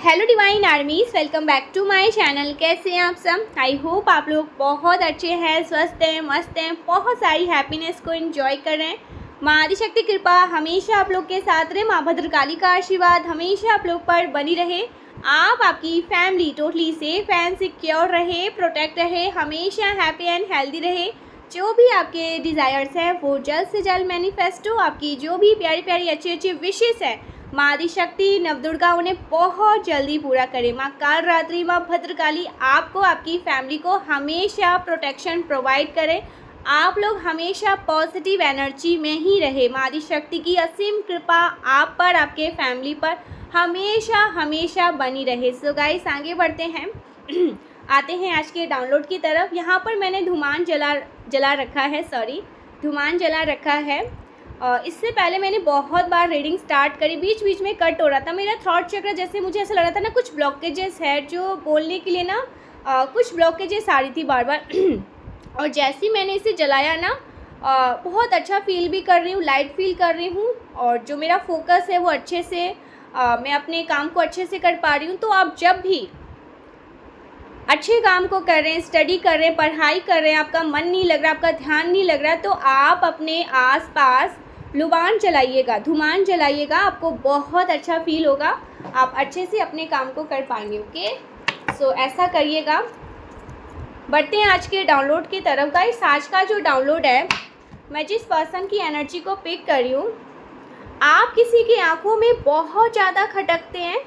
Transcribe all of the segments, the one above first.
Hello divine armies, welcome back to my channel. कैसे हैं आप सब? आई होप आप लोग बहुत अच्छे हैं, स्वस्थ हैं, मस्त हैं, बहुत सारी हैप्पीनेस को एंजॉय कर रहे हैं। माँ आदिशक्ति कृपा हमेशा आप लोग के साथ रहे। माँ भद्रकाली का आशीर्वाद हमेशा आप लोग पर बनी रहे। आप आपकी family totally safe and secure रहे, प्रोटेक्ट रहे, हमेशा हैप्पी एंड हेल्दी रहे। जो भी आपके डिज़ायर्स हैं वो जल्द से जल्द मैनिफेस्ट हो। आपकी जो भी प्यारी प्यारी अच्छी अच्छी विशेष है, माँ आदिशक्ति नवदुर्गा उन्हें बहुत जल्दी पूरा करे। माँ कालरात्रि, माँ भद्रकाली आपको, आपकी फैमिली को हमेशा प्रोटेक्शन प्रोवाइड करे। आप लोग हमेशा पॉजिटिव एनर्जी में ही रहे। माँ आदिशक्ति की असीम कृपा आप पर, आपके फैमिली पर हमेशा हमेशा बनी रहे। सो गाइस, आगे बढ़ते हैं आते हैं आज के डाउनलोड की तरफ। यहाँ पर मैंने धूमान जला रखा है, धूमान जला रखा है। इससे पहले मैंने बहुत बार रीडिंग स्टार्ट करी, बीच बीच में कट हो रहा था मेरा थ्रॉट चक्र। जैसे मुझे ऐसा लग रहा था ना कुछ ब्लॉकेजेस है, जो बोलने के लिए ना कुछ ब्लॉकेजेस आ रही थी बार बार और जैसे ही मैंने इसे जलाया ना बहुत अच्छा फील भी कर रही हूँ, लाइट फील कर रही हूँ, और जो मेरा फोकस है वो अच्छे से मैं अपने काम को अच्छे से कर पा रही हूँ। तो आप जब भी अच्छे काम को कर रहे हैं, स्टडी कर रहे हैं, पढ़ाई कर रहे हैं, आपका मन नहीं लग रहा, आपका ध्यान नहीं लग रहा, तो आप अपने आसपास लुबान जलाइएगा, धूमान जलाइएगा, आपको बहुत अच्छा फील होगा। आप अच्छे से अपने काम को कर पाएंगे। ओके, सो ऐसा करिएगा। बढ़ते हैं आज के डाउनलोड की तरफ। गाइस, आज का जो डाउनलोड है, मैं जिस पर्सन की एनर्जी को पिक कर रही हूँ, आप किसी की आंखों में बहुत ज़्यादा खटकते हैं।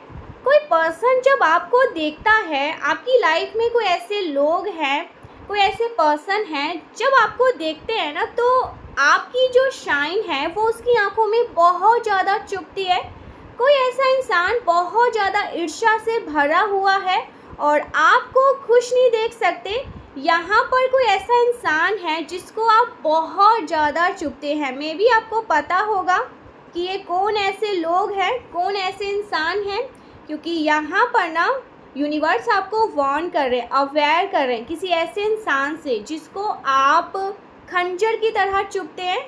कोई पर्सन जब आपको देखता है, आपकी लाइफ में कोई ऐसे लोग हैं, कोई ऐसे पर्सन हैं, जब आपको देखते हैं ना, तो आपकी जो शाइन है वो उसकी आंखों में बहुत ज़्यादा चुभती है। कोई ऐसा इंसान बहुत ज़्यादा ईर्ष्या से भरा हुआ है और आपको खुश नहीं देख सकते। यहाँ पर कोई ऐसा इंसान है जिसको आप बहुत ज़्यादा चुभते हैं। मे बी आपको पता होगा कि ये कौन ऐसे लोग हैं, कौन ऐसे इंसान हैं, क्योंकि यहाँ पर ना यूनिवर्स आपको वार्न कर रहे हैं, अवेयर कर रहे हैं किसी ऐसे इंसान से जिसको आप खंजर की तरह चुभते हैं।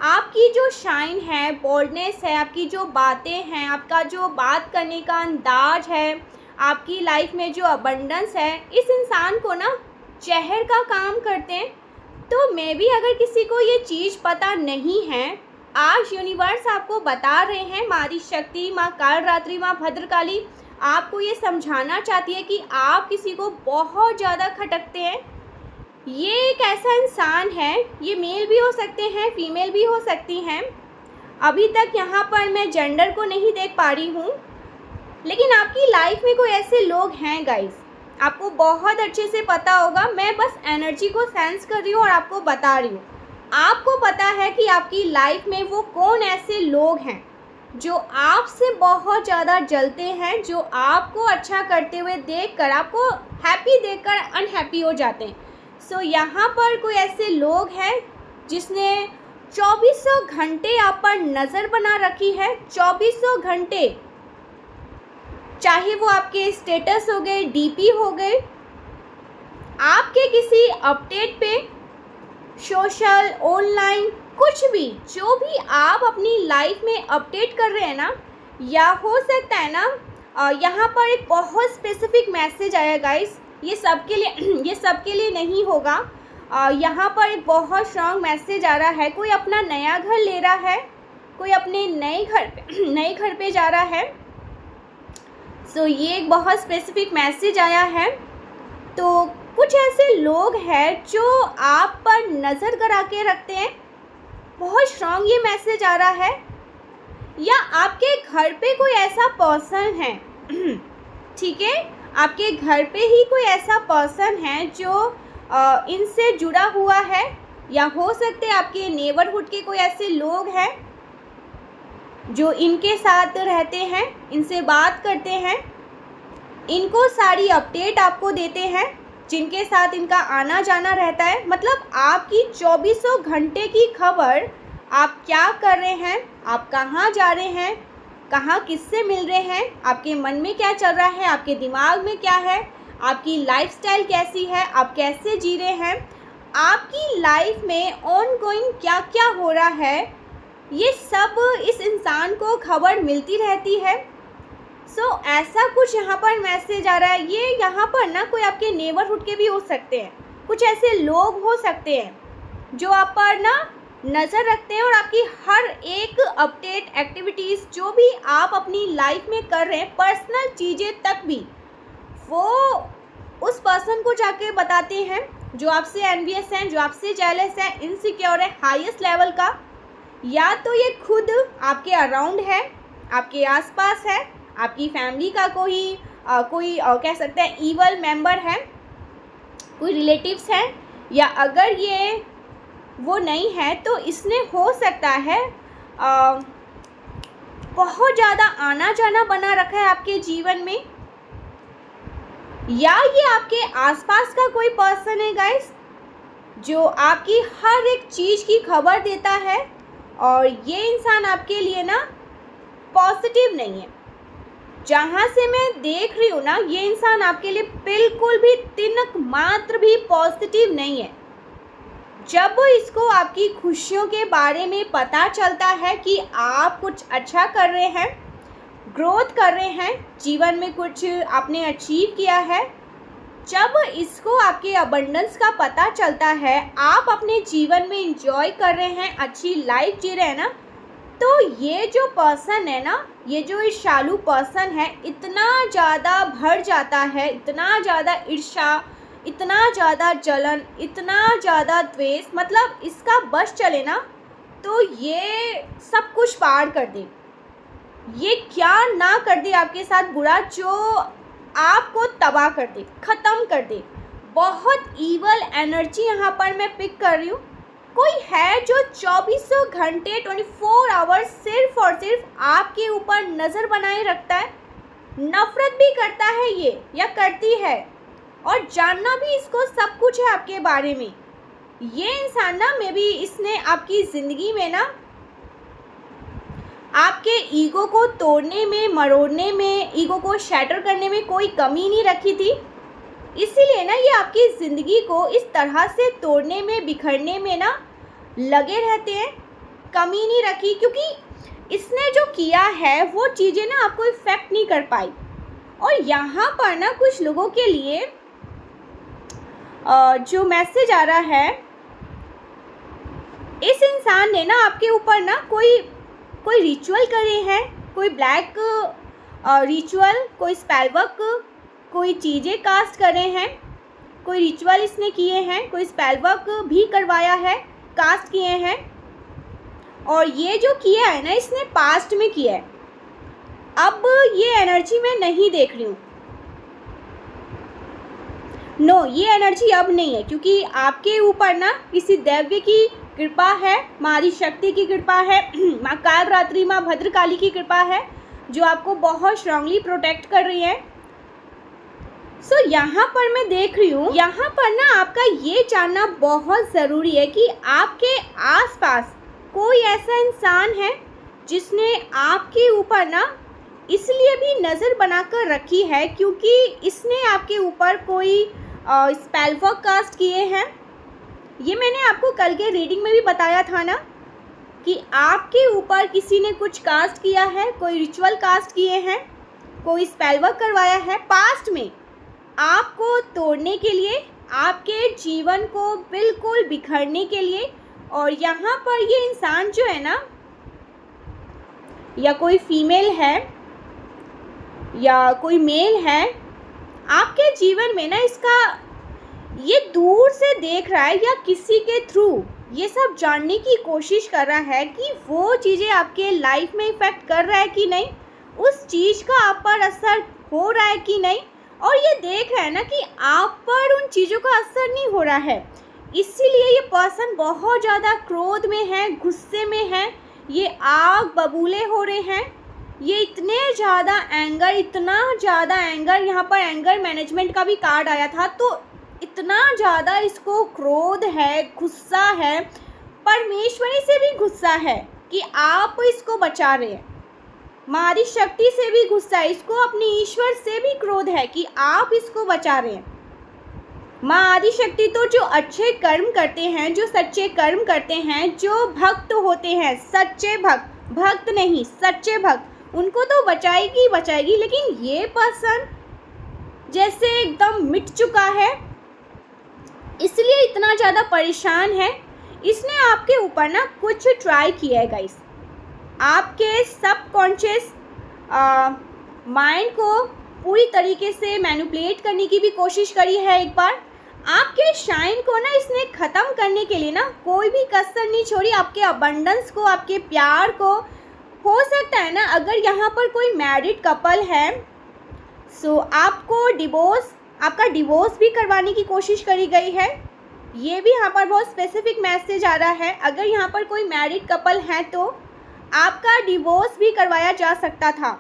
आपकी जो शाइन है, बोल्डनेस है, आपकी जो बातें हैं, आपका जो बात करने का अंदाज है, आपकी लाइफ में जो अबंडेंस है, इस इंसान को ना जहर का काम करते हैं। तो मे बी अगर किसी को ये चीज़ पता नहीं है, आज यूनिवर्स आपको बता रहे हैं, माँ आदिशक्ति, माँ कालरात्रि, माँ भद्रकाली आपको ये समझाना चाहती है कि आप किसी को बहुत ज़्यादा खटकते हैं। ये एक ऐसा इंसान है, ये मेल भी हो सकते हैं, फीमेल भी हो सकती हैं। अभी तक यहाँ पर मैं जेंडर को नहीं देख पा रही हूँ, लेकिन आपकी लाइफ में कोई ऐसे लोग हैं गाइस, आपको बहुत अच्छे से पता होगा। मैं बस एनर्जी को सेंस कर रही हूँ और आपको बता रही हूँ। आपको पता है कि आपकी लाइफ में वो कौन ऐसे लोग हैं जो आपसे बहुत ज़्यादा जलते हैं, जो आपको अच्छा करते हुए देखकर, आपको हैप्पी देखकर अनहैप्पी हो जाते हैं। सो यहाँ पर कोई ऐसे लोग हैं जिसने 2400 घंटे आप पर नज़र बना रखी है। 2400 घंटे, चाहे वो आपके स्टेटस हो गए, डीपी हो गए, आपके किसी अपडेट पे, सोशल, ऑनलाइन, कुछ भी, जो भी आप अपनी लाइफ में अपडेट कर रहे हैं ना, या हो सकता है ना यहाँ पर एक बहुत स्पेसिफिक मैसेज आया गाइस। ये सबके लिए नहीं होगा। यहाँ पर एक बहुत स्ट्रॉन्ग मैसेज आ रहा है। कोई अपना नया घर ले रहा है, कोई अपने नए घर पे जा रहा है। सो ये एक बहुत स्पेसिफिक मैसेज आया है। तो कुछ ऐसे लोग हैं जो आप पर नज़र गड़ा के रखते हैं। बहुत स्ट्रॉन्ग ये मैसेज आ रहा है। या आपके घर पे कोई ऐसा पर्सन है ठीक है, आपके घर पे ही कोई ऐसा पर्सन है जो इनसे जुड़ा हुआ है, या हो सकते हैं आपके नेबरहुड के कोई ऐसे लोग हैं जो इनके साथ रहते हैं, इनसे बात करते हैं, इनको सारी अपडेट आपको देते हैं, जिनके साथ इनका आना जाना रहता है। मतलब आपकी 2400 घंटे की खबर, आप क्या कर रहे हैं, आप कहाँ जा रहे हैं, कहाँ किससे मिल रहे हैं, आपके मन में क्या चल रहा है, आपके दिमाग में क्या है, आपकी लाइफस्टाइल कैसी है, आप कैसे जी रहे हैं, आपकी लाइफ में ऑनगोइंग क्या क्या हो रहा है, ये सब इस इंसान को खबर मिलती रहती है। ऐसा कुछ यहाँ पर मैसेज आ रहा है। ये यहाँ पर ना कोई आपके नेबरहुड के भी हो सकते हैं, कुछ ऐसे लोग हो सकते हैं जो आप पर ना नज़र रखते हैं और आपकी हर एक अपडेट एक्टिविटीज़ जो भी आप अपनी लाइफ में कर रहे हैं, पर्सनल चीज़ें तक भी वो उस पर्सन को जाके बताते हैं जो आपसे एनवियस हैं, जो आपसे जेलस है, इनसिक्योर है हाईएस्ट लेवल का। या तो ये खुद आपके अराउंड है, आपके आसपास है, आपकी फैमिली का कोई कह सकते हैं ईवल मेंबर है, कोई रिलेटिव्स है, या अगर ये वो नहीं है तो इसने हो सकता है बहुत ज़्यादा आना जाना बना रखा है आपके जीवन में, या ये आपके आसपास का कोई पर्सन है गाइस जो आपकी हर एक चीज़ की खबर देता है। और ये इंसान आपके लिए ना पॉजिटिव नहीं है। जहाँ से मैं देख रही हूँ ना, ये इंसान आपके लिए बिल्कुल भी तिनक मात्र भी पॉजिटिव नहीं है। जब इसको आपकी खुशियों के बारे में पता चलता है कि आप कुछ अच्छा कर रहे हैं, ग्रोथ कर रहे हैं, जीवन में कुछ आपने अचीव किया है, जब इसको आपके अबंडेंस का पता चलता है, आप अपने जीवन में एंजॉय कर रहे हैं, अच्छी लाइफ जी रहे हैं ना, तो ये जो पर्सन है ना, ये जो ईर्ष्यालु पर्सन है, इतना ज़्यादा भर जाता है, इतना ज़्यादा ईर्ष्या, इतना ज़्यादा जलन, इतना ज़्यादा द्वेष, मतलब इसका बस चले ना तो ये सब कुछ पार कर दे। ये क्या ना कर दे आपके साथ बुरा, जो आपको तबाह कर दे, ख़त्म कर दे। बहुत ईवल एनर्जी यहाँ पर मैं पिक कर रही हूँ। कोई है जो 24 घंटे 24 आवर्स सिर्फ और सिर्फ आपके ऊपर नज़र बनाए रखता है, नफ़रत भी करता है ये या करती है, और जानना भी इसको सब कुछ है आपके बारे में। ये इंसान ना मे बी इसने आपकी ज़िंदगी में ना आपके ईगो को तोड़ने में, मरोड़ने में, ईगो को शैटर करने में कोई कमी नहीं रखी थी। इसीलिए ना ये आपकी ज़िंदगी को इस तरह से तोड़ने में, बिखरने में ना लगे रहते हैं। कमी नहीं रखी, क्योंकि इसने जो किया है वो चीज़ें ना आपको इफ़ेक्ट नहीं कर पाई। और यहाँ पर ना कुछ लोगों के लिए जो मैसेज आ रहा है, इस इंसान ने ना आपके ऊपर ना कोई रिचुअल करे हैं, कोई ब्लैक रिचुअल, कोई स्पेल वर्क, कोई चीज़ें कास्ट करे हैं, कोई रिचुअल इसने किए हैं, कोई स्पेल वर्क भी करवाया है, कास्ट किए हैं। और ये जो किया है ना, इसने पास्ट में किया है। अब ये एनर्जी मैं नहीं देख रही हूँ, नो ये एनर्जी अब नहीं है, क्योंकि आपके ऊपर ना किसी दैव्य की कृपा है, मारी शक्ति की कृपा है, माँ कालरात्रि, माँ भद्रकाली की कृपा है, जो आपको बहुत स्ट्रांगली प्रोटेक्ट कर रही है। यहाँ पर मैं देख रही हूँ, यहाँ पर ना आपका ये जानना बहुत ज़रूरी है कि आपके आसपास कोई ऐसा इंसान है जिसने आपके ऊपर ना इसलिए भी नज़र बनाकर रखी है क्योंकि इसने आपके ऊपर कोई स्पेल वर्क कास्ट किए हैं। ये मैंने आपको कल के रीडिंग में भी बताया था ना कि आपके ऊपर किसी ने कुछ कास्ट किया है, कोई रिचुअल कास्ट किए हैं, कोई स्पेल वर्क करवाया है पास्ट में, आपको तोड़ने के लिए, आपके जीवन को बिल्कुल बिखरने के लिए। और यहाँ पर ये इंसान जो है ना, या कोई फीमेल है या कोई मेल है, आपके जीवन में ना इसका ये दूर से देख रहा है या किसी के थ्रू ये सब जानने की कोशिश कर रहा है कि वो चीज़ें आपके लाइफ में इफ़ेक्ट कर रहा है कि नहीं, उस चीज़ का आप पर असर हो रहा है कि नहीं। और ये देख रहा है ना कि आप पर उन चीज़ों का असर नहीं हो रहा है, इसीलिए ये पर्सन बहुत ज़्यादा क्रोध में है, गुस्से में है, ये आग बबूले हो रहे हैं, ये इतने ज़्यादा एंगर, इतना ज़्यादा एंगर, यहाँ पर एंगर मैनेजमेंट का भी कार्ड आया था, तो इतना ज़्यादा इसको क्रोध है, गुस्सा है, परमेश्वरी से भी गुस्सा है कि आप इसको बचा रहे हैं, मारी शक्ति से भी गुस्सा है, इसको अपने ईश्वर से भी क्रोध है कि आप इसको बचा रहे हैं। माँ आदि शक्ति तो जो अच्छे कर्म करते हैं, जो सच्चे कर्म करते हैं, जो भक्त होते हैं, सच्चे भक्त, भक्त नहीं सच्चे भक्त, उनको तो बचाएगी बचाएगी, लेकिन ये पर्सन जैसे एकदम मिट चुका है, इसलिए इतना ज़्यादा परेशान है। इसने आपके ऊपर ना कुछ ट्राई किया है गाइस, आपके सबकॉन्शियस माइंड को पूरी तरीके से मैनिपुलेट करने की भी कोशिश करी है। एक बार आपके शाइन को ना इसने ख़त्म करने के लिए ना कोई भी कसर नहीं छोड़ी, आपके अबंडेंस को, आपके प्यार को। हो सकता है ना अगर यहाँ पर कोई मैरिड कपल है, सो आपका डिवोर्स भी करवाने की कोशिश करी गई है। ये भी यहाँ पर बहुत स्पेसिफिक मैसेज आ रहा है। अगर यहाँ पर कोई मैरिड कपल है तो आपका डिवोर्स भी करवाया जा सकता था।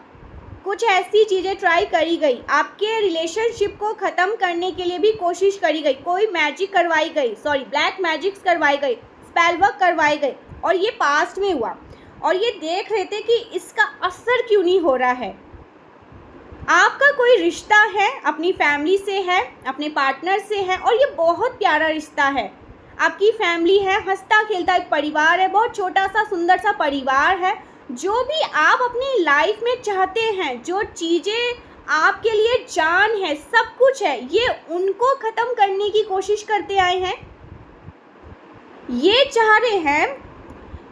कुछ ऐसी चीज़ें ट्राई करी गई, आपके रिलेशनशिप को ख़त्म करने के लिए भी कोशिश करी गई। कोई मैजिक करवाई गई, ब्लैक मैजिक्स करवाई गई, स्पेल वर्क करवाई गई, और ये पास्ट में हुआ। और ये देख रहे थे कि इसका असर क्यों नहीं हो रहा है। आपका कोई रिश्ता है, अपनी फैमिली से है, अपने पार्टनर से है, और ये बहुत प्यारा रिश्ता है। आपकी फैमिली है, हंसता खेलता एक परिवार है, बहुत छोटा सा सुंदर सा परिवार है। जो भी आप अपनी लाइफ में चाहते हैं, जो चीज़ें आपके लिए जान है, सब कुछ है, ये उनको ख़त्म करने की कोशिश करते आए हैं। ये चाह रहे हैं,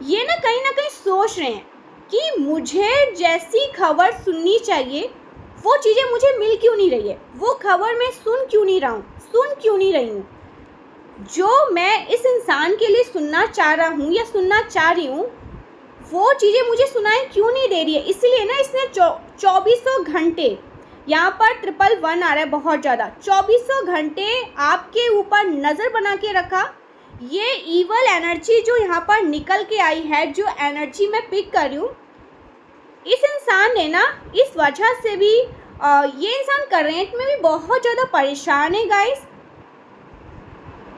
ये ना कहीं सोच रहे हैं कि मुझे जैसी खबर सुननी चाहिए वो चीज़ें मुझे मिल क्यों नहीं रही है, वो खबर मैं सुन क्यों नहीं रही हूँ। जो मैं इस इंसान के लिए सुनना चाह रहा हूँ या सुनना चाह रही हूँ, वो चीज़ें मुझे सुनाई क्यों नहीं दे रही है। इसलिए ना इसने 2400 घंटे, यहाँ पर 111 आ रहा है बहुत ज़्यादा, 2400 घंटे आपके ऊपर नज़र बना के रखा। ये ईवल एनर्जी जो यहाँ पर निकल के आई है, जो एनर्जी मैं पिक कर रही हूँ, इस इंसान ने ना इस वजह से भी ये इंसान करंट में भी बहुत ज़्यादा परेशान है गाइस,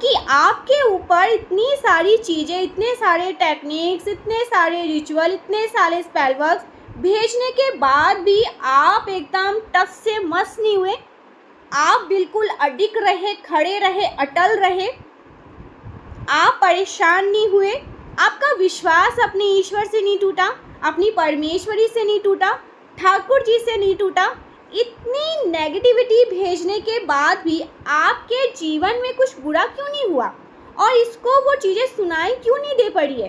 कि आपके ऊपर इतनी सारी चीज़ें, इतने सारे टेक्निक्स, इतने सारे रिचुअल, इतने सारे स्पेल वर्क्स भेजने के बाद भी आप एकदम टस से मस नहीं हुए। आप बिल्कुल अडिग रहे, खड़े रहे, अटल रहे। आप परेशान नहीं हुए। आपका विश्वास अपने ईश्वर से नहीं टूटा, अपनी परमेश्वरी से नहीं टूटा, ठाकुर जी से नहीं टूटा। इतनी नेगेटिविटी भेजने के बाद भी आपके जीवन में कुछ बुरा क्यों नहीं हुआ, और इसको वो चीज़ें सुनाई क्यों नहीं दे पड़ी है?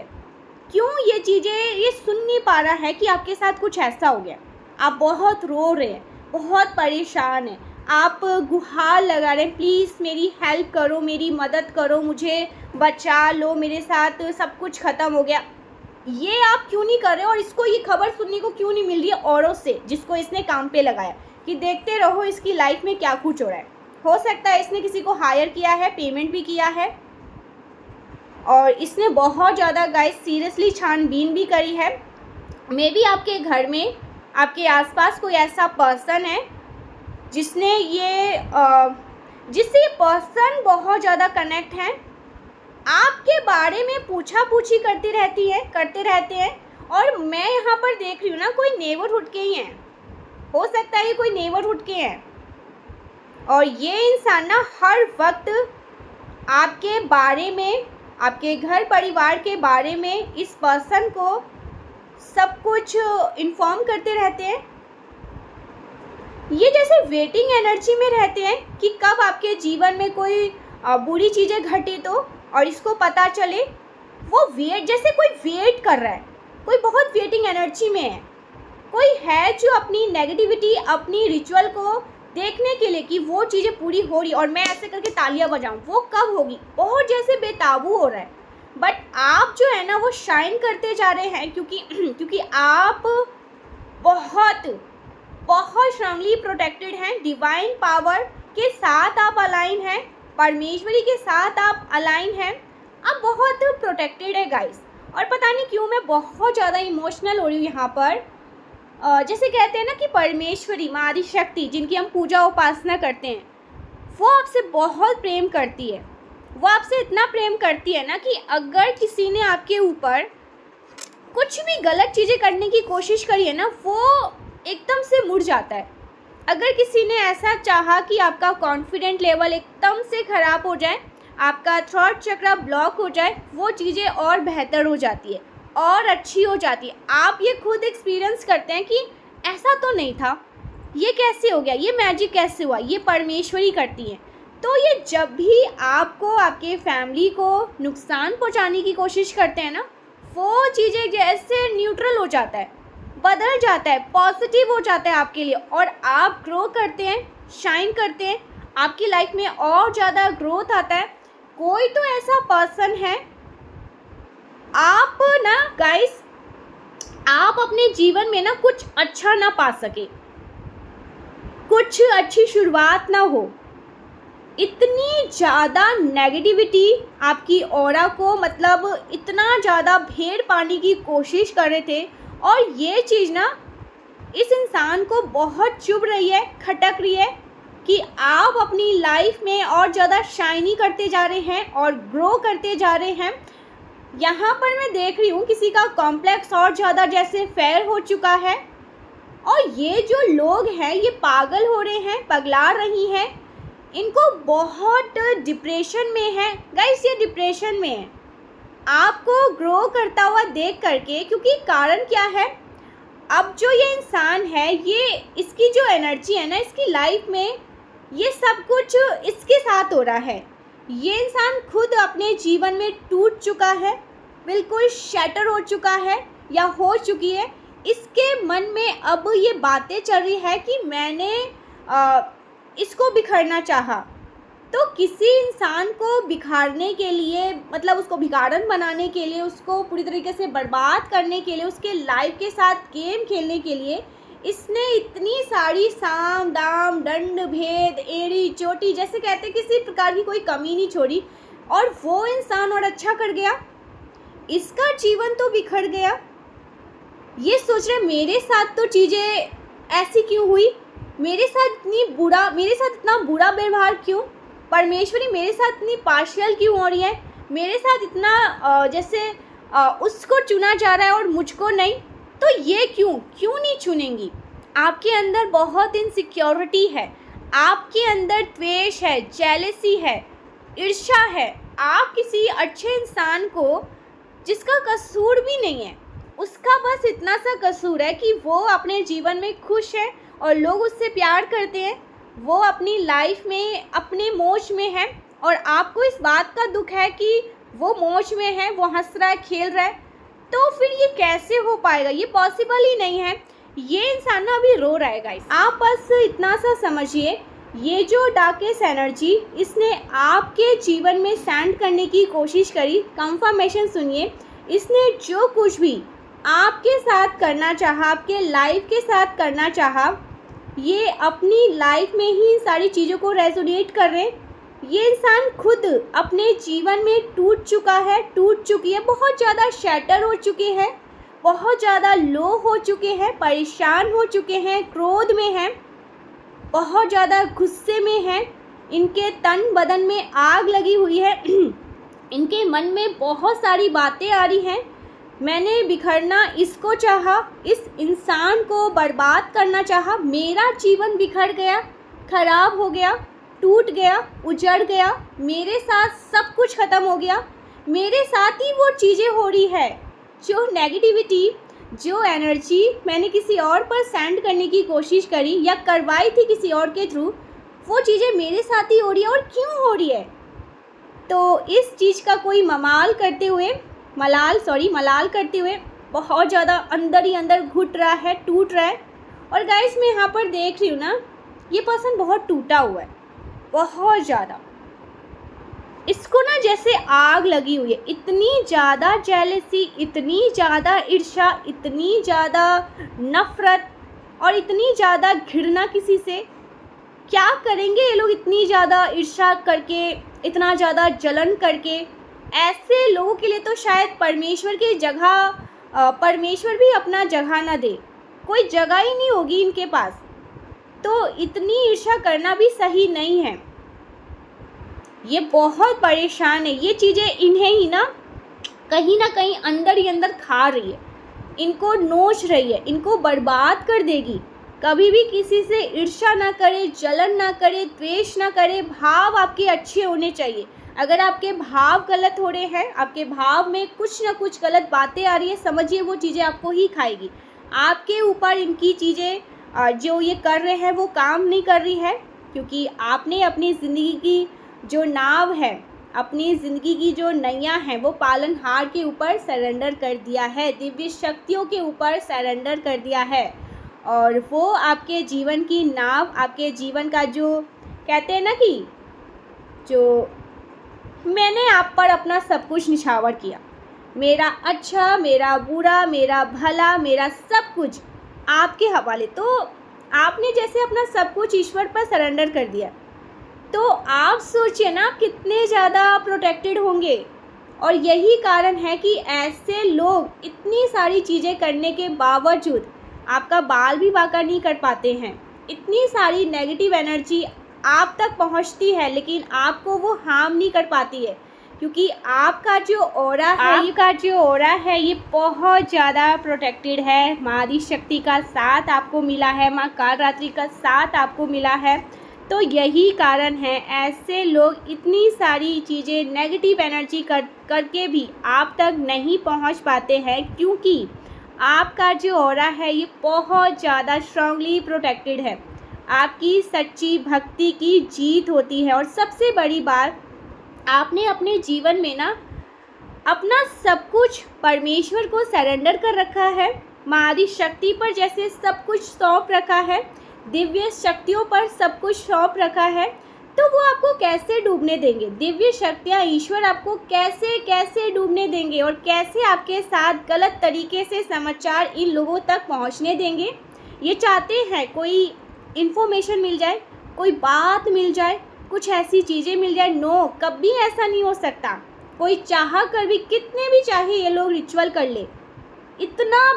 क्यों ये चीज़ें ये सुन नहीं पा रहा है कि आपके साथ कुछ ऐसा हो गया? आप बहुत रो रहे हैं, बहुत परेशान हैं, आप गुहार लगा रहे हैं, प्लीज़ मेरी हेल्प करो, मेरी मदद करो, मुझे बचा लो, मेरे साथ सब कुछ ख़त्म हो गया। ये आप क्यों नहीं कर रहे हो? और इसको ये खबर सुनने को क्यों नहीं मिल रही है औरों से, जिसको इसने काम पे लगाया कि देखते रहो इसकी लाइफ में क्या कुछ हो रहा है। हो सकता है इसने किसी को हायर किया है, पेमेंट भी किया है, और इसने बहुत ज़्यादा गाइस सीरियसली छानबीन भी करी है। मे बी आपके घर में, आपके आसपास कोई ऐसा पर्सन है जिससे ये पर्सन बहुत ज़्यादा कनेक्ट है, आपके बारे में पूछा पूछी करते रहते हैं। और मैं यहाँ पर देख रही हूँ ना, कोई नेबरहुड के ही हैं, हो सकता है ये कोई नेबरहुड के हैं। और ये इंसान ना हर वक्त आपके बारे में, आपके घर परिवार के बारे में इस पर्सन को सब कुछ इन्फॉर्म करते रहते हैं। ये जैसे वेटिंग एनर्जी में रहते हैं कि कब आपके जीवन में कोई बुरी चीज़ें घटी तो, और इसको पता चले। वो जैसे कोई वेट कर रहा है, कोई बहुत वेटिंग एनर्जी में है। कोई है जो अपनी नेगेटिविटी, अपनी रिचुअल को देखने के लिए कि वो चीज़ें पूरी हो रही, और मैं ऐसे करके तालियां बजाऊं, वो कब होगी, बहुत जैसे बेताबू हो रहा है। बट आप जो है ना वो शाइन करते जा रहे हैं, क्योंकि आप बहुत स्ट्रांगली प्रोटेक्टेड हैं। डिवाइन पावर के साथ आप अलाइन हैं, परमेश्वरी के साथ आप अलाइन हैं। आप बहुत प्रोटेक्टेड है गाइस। और पता नहीं क्यों मैं बहुत ज़्यादा इमोशनल हो रही हूँ यहाँ पर। जैसे कहते हैं ना कि परमेश्वरी, माँ आदिशक्ति, जिनकी हम पूजा उपासना करते हैं, वो आपसे बहुत प्रेम करती है। वो आपसे इतना प्रेम करती है ना कि अगर किसी ने आपके ऊपर कुछ भी गलत चीज़ें करने की कोशिश करी है ना, वो एकदम से मुड़ जाता है। अगर किसी ने ऐसा चाहा कि आपका कॉन्फिडेंट लेवल एकदम से ख़राब हो जाए, आपका थ्रॉट चक्र ब्लॉक हो जाए, वो चीज़ें और बेहतर हो जाती है और अच्छी हो जाती है। आप ये खुद एक्सपीरियंस करते हैं कि ऐसा तो नहीं था, ये कैसे हो गया, ये मैजिक कैसे हुआ, ये परमेश्वरी करती हैं। तो ये जब भी आपको आपके फैमिली को नुकसान पहुंचाने की कोशिश करते हैं ना, वो चीज़ें जैसे न्यूट्रल हो जाता है, बदल जाता है, पॉजिटिव हो जाता है आपके लिए, और आप ग्रो करते हैं, शाइन करते हैं, आपकी लाइफ में और ज़्यादा ग्रोथ आता है। कोई तो ऐसा पर्सन है, आप ना गाइस, आप अपने जीवन में ना कुछ अच्छा ना पा सके, कुछ अच्छी शुरुआत ना हो, इतनी ज़्यादा नेगेटिविटी आपकी ऑरा को मतलब इतना ज़्यादा भेड़ पाने की कोशिश कर रहे थे। और ये चीज़ ना इस इंसान को बहुत चुभ रही है, खटक रही है कि आप अपनी लाइफ में और ज़्यादा शाइनी करते जा रहे हैं और ग्रो करते जा रहे हैं। यहाँ पर मैं देख रही हूँ किसी का कॉम्प्लेक्स और ज़्यादा जैसे फेयर हो चुका है, और ये जो लोग हैं ये पागल हो रहे हैं, पगला रही हैं, इनको बहुत डिप्रेशन में है गाइस, ये डिप्रेशन में है आपको ग्रो करता हुआ देख करके। क्योंकि कारण क्या है, अब जो ये इंसान है, ये इसकी जो एनर्जी है ना, इसकी लाइफ में ये सब कुछ इसके साथ हो रहा है। ये इंसान खुद अपने जीवन में टूट चुका है, बिल्कुल शैटर हो चुका है या हो चुकी है। इसके मन में अब ये बातें चल रही है कि मैंने इसको बिखरना चाहा। तो किसी इंसान को बिखारने के लिए, मतलब उसको भिखारन बनाने के लिए, उसको पूरी तरीके से बर्बाद करने के लिए, उसके लाइफ के साथ गेम खेलने के लिए इसने इतनी सारी साम दाम दंड भेद एड़ी चोटी, जैसे कहते किसी प्रकार की कोई कमी नहीं छोड़ी। और वो इंसान और अच्छा कर गया, इसका जीवन तो बिखर गया। ये सोच रहे मेरे साथ तो चीज़ें ऐसी क्यों हुई, मेरे साथ इतना बुरा व्यवहार क्यों, परमेश्वरी मेरे साथ इतनी पार्शियल क्यों हो रही है, मेरे साथ इतना जैसे उसको चुना जा रहा है और मुझको नहीं, तो ये क्यों नहीं चुनेंगी। आपके अंदर बहुत इनसिक्योरिटी है, आपके अंदर द्वेष है, जेलसी है, ईर्ष्या है। आप किसी अच्छे इंसान को, जिसका कसूर भी नहीं है, उसका बस इतना सा कसूर है कि वो अपने जीवन में खुश है और लोग उससे प्यार करते हैं, वो अपनी लाइफ में अपने मौज में है, और आपको इस बात का दुख है कि वो मौज में है, वो हंस रहा है, खेल रहा है। तो फिर ये कैसे हो पाएगा, ये पॉसिबल ही नहीं है। ये इंसान ना अभी रो रहा है गाइस। आप बस इतना सा समझिए, ये जो डार्केस्ट एनर्जी इसने आपके जीवन में सेंड करने की कोशिश करी, कंफर्मेशन सुनिए, इसने जो कुछ भी आपके साथ करना चाहा, आपके लाइफ के साथ करना चाहा, ये अपनी लाइफ में ही इन सारी चीज़ों को रेजोनेट कर रहे हैं। ये इंसान खुद अपने जीवन में टूट चुका है, टूट चुकी है, बहुत ज़्यादा शैटर हो चुके हैं, बहुत ज़्यादा लो हो चुके हैं, परेशान हो चुके हैं, क्रोध में हैं, बहुत ज़्यादा गुस्से में हैं, इनके तन बदन में आग लगी हुई है, इनके मन में बहुत सारी बातें आ रही हैं। मैंने बिखरना इसको चाहा, इस इंसान को बर्बाद करना चाहा, मेरा जीवन बिखर गया, खराब हो गया, टूट गया, उजड़ गया, मेरे साथ सब कुछ ख़त्म हो गया, मेरे साथ ही वो चीज़ें हो रही है, जो नेगेटिविटी, जो एनर्जी मैंने किसी और पर सेंड करने की कोशिश करी या करवाई थी किसी और के थ्रू, वो चीज़ें मेरे साथ ही हो रही है। और क्यों हो रही है, तो इस चीज़ का कोई मलाल करते हुए बहुत ज़्यादा अंदर ही अंदर घुट रहा है, टूट रहा है। और गाइस मैं यहाँ पर देख रही हूँ ना, ये पर्सन बहुत टूटा हुआ है, बहुत ज़्यादा, इसको ना जैसे आग लगी हुई है, इतनी ज़्यादा जेलसी, इतनी ज़्यादा ईर्ष्या, इतनी ज़्यादा नफ़रत और इतनी ज़्यादा घृणा किसी से। क्या करेंगे ये लोग इतनी ज़्यादा ईर्ष्या करके, इतना ज़्यादा जलन करके। ऐसे लोगों के लिए तो शायद परमेश्वर की जगह, परमेश्वर भी अपना जगह ना दे, कोई जगह ही नहीं होगी इनके पास। तो इतनी ईर्ष्या करना भी सही नहीं है। ये बहुत परेशान है, ये चीज़ें इन्हें ही ना कहीं अंदर ही अंदर खा रही है, इनको नोच रही है, इनको बर्बाद कर देगी। कभी भी किसी से ईर्ष्या ना करे, जलन ना करे, द्वेष ना करे। भाव आपके अच्छे होने चाहिए। अगर आपके भाव गलत हो रहे हैं, आपके भाव में कुछ ना कुछ गलत बातें आ रही है, समझिए वो चीज़ें आपको ही खाएगी। आपके ऊपर इनकी चीज़ें जो ये कर रहे हैं वो काम नहीं कर रही है, क्योंकि आपने अपनी ज़िंदगी की जो नाव है, अपनी ज़िंदगी की जो नैया है, वो पालनहार के ऊपर सरेंडर कर दिया है, दिव्य शक्तियों के ऊपर सरेंडर कर दिया है। और वो आपके जीवन की नाव, आपके जीवन का जो कहते हैं ना कि जो मैंने आप पर अपना सब कुछ निछावर किया, मेरा अच्छा, मेरा बुरा, मेरा भला, मेरा सब कुछ आपके हवाले। तो आपने जैसे अपना सब कुछ ईश्वर पर सरेंडर कर दिया, तो आप सोचिए ना कितने ज़्यादा प्रोटेक्टेड होंगे। और यही कारण है कि ऐसे लोग इतनी सारी चीज़ें करने के बावजूद आपका बाल भी बांका नहीं कर पाते हैं। इतनी सारी नेगेटिव एनर्जी आप तक पहुंचती है, लेकिन आपको वो हार्म नहीं कर पाती है, क्योंकि आपका जो ऑरा है ये बहुत ज़्यादा प्रोटेक्टेड है। माँ आदि शक्ति का साथ आपको मिला है, माँ कालरात्रि का साथ आपको मिला है। तो यही कारण है ऐसे लोग इतनी सारी चीज़ें नेगेटिव एनर्जी करके भी आप तक नहीं पहुंच पाते हैं, क्योंकि आपका जो ऑरा है ये बहुत ज़्यादा स्ट्रांगली प्रोटेक्टेड है। आपकी सच्ची भक्ति की जीत होती है। और सबसे बड़ी बात, आपने अपने जीवन में ना अपना सब कुछ परमेश्वर को सरेंडर कर रखा है। माँ आदि शक्ति पर जैसे सब कुछ सौंप रखा है, दिव्य शक्तियों पर सब कुछ सौंप रखा है, तो वो आपको कैसे डूबने देंगे? दिव्य शक्तियाँ, ईश्वर आपको कैसे कैसे डूबने देंगे और कैसे आपके साथ गलत तरीके से समाचार इन लोगों तक पहुंचने देंगे? ये चाहते हैं कोई इन्फॉर्मेशन मिल जाए, कोई बात मिल जाए, कुछ ऐसी चीज़ें मिल जाए। नो, कभी ऐसा नहीं हो सकता। कोई चाह कर भी, कितने भी चाहे ये लोग रिचुअल कर ले, इतना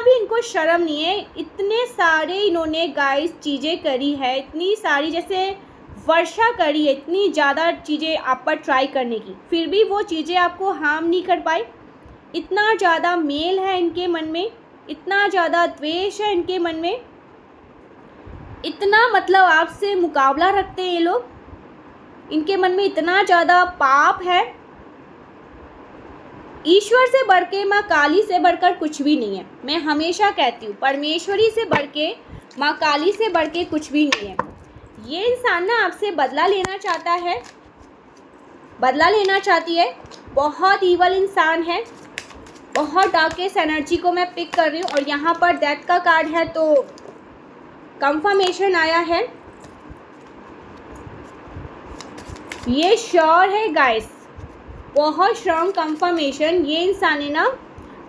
भी इनको शर्म नहीं है। इतने सारे इन्होंने गाइस चीज़ें करी है, इतनी सारी जैसे वर्षा करी है, इतनी ज़्यादा चीज़ें आप पर ट्राई करने की, फिर भी वो चीज़ें आपको हार्म नहीं कर पाई। इतना ज़्यादा मेल है इनके मन में, इतना ज़्यादा द्वेष है इनके मन में, इतना मतलब आपसे मुकाबला रखते हैं ये लोग। इनके मन में इतना ज़्यादा पाप है। ईश्वर से बढ़ के, माँ काली से बढ़कर कुछ भी नहीं है। मैं हमेशा कहती हूँ, परमेश्वरी से बढ़ के, माँ काली से बढ़ के कुछ भी नहीं है। ये इंसान ना आपसे बदला लेना चाहता है, बदला लेना चाहती है। बहुत ईवल इंसान है, बहुत डार्केस्ट एनर्जी को मैं पिक कर रही हूँ। और यहाँ पर डेथ का कार्ड है, तो कंफर्मेशन आया है। ये श्योर है गाइस, बहुत स्ट्रॉन्ग कंफर्मेशन। ये इंसान ने ना